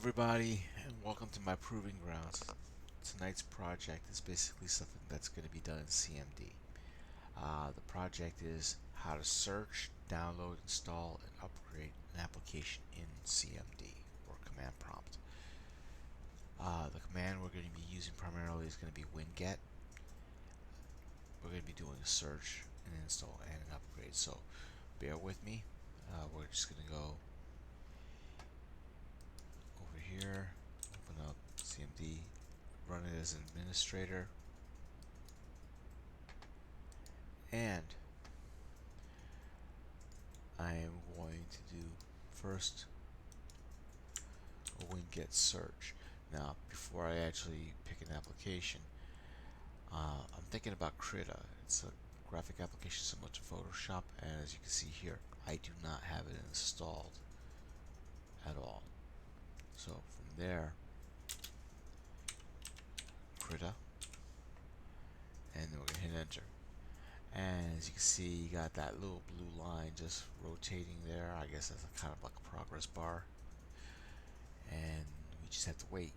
everybody, and welcome to my proving grounds. Tonight's project is basically something that's going to be done in CMD. The project is how to search, download, install, and upgrade an application in CMD, or command prompt. The command we're going to be using primarily is going to be winget. We're going to be doing a search, an install, and an upgrade, so bear with me. We're just going to go over here, open up CMD, run it as an administrator, and I am going to do first a winget search. Now, before I actually pick an application, I'm thinking about Krita. It's a graphic application similar to Photoshop, and as you can see here, I do not have it installed at all. So from there, Krita, and then we're going to hit enter. And as you can see, you got that little blue line just rotating there. I guess that's kind of like a progress bar. And we just have to wait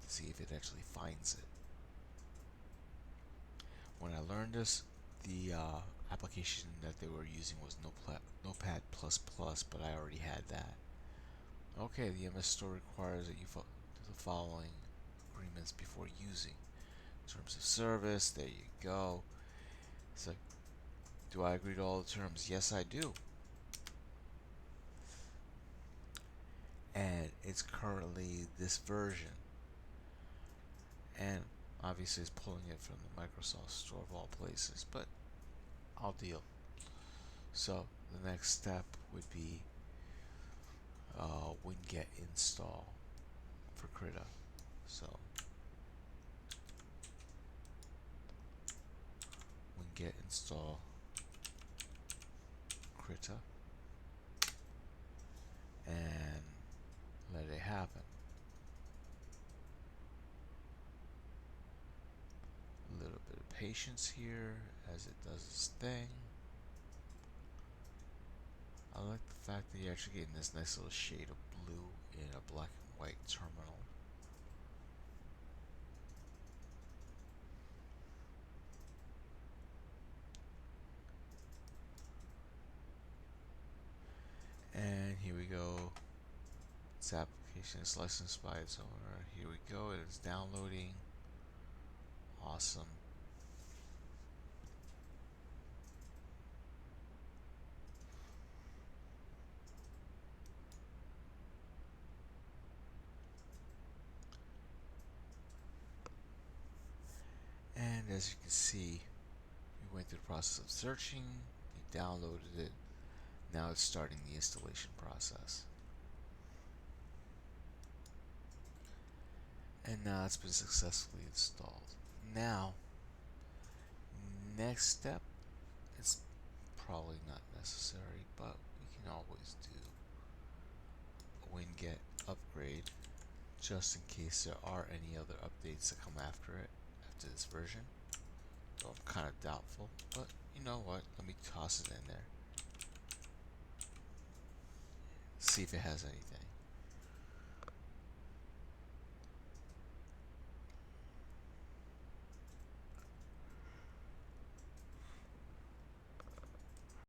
to see if it actually finds it. When I learned this, the application that they were using was Notepad++, but I already had that. Okay, the MS store requires that you do the following agreements before using. Terms of service, there you go. So, do I agree to all the terms? Yes, I do. And it's currently this version. And obviously it's pulling it from the Microsoft Store of all places, but I'll deal. So the next step would be winget install for Krita. So winget install Krita and let it happen. A little bit of patience here as it does its thing. I like the fact that you're actually getting this nice little shade of blue in a black and white terminal. And here we go. This application is licensed by its owner. Here we go. It is downloading. Awesome. And as you can see, we went through the process of searching, you downloaded it, now it's starting the installation process. And now it's been successfully installed. Now, next step, it's probably not necessary, but we can always do a winget upgrade just in case there are any other updates that come after it, after this version. So I'm kind of doubtful, but you know what, let me toss it in there. See if it has anything.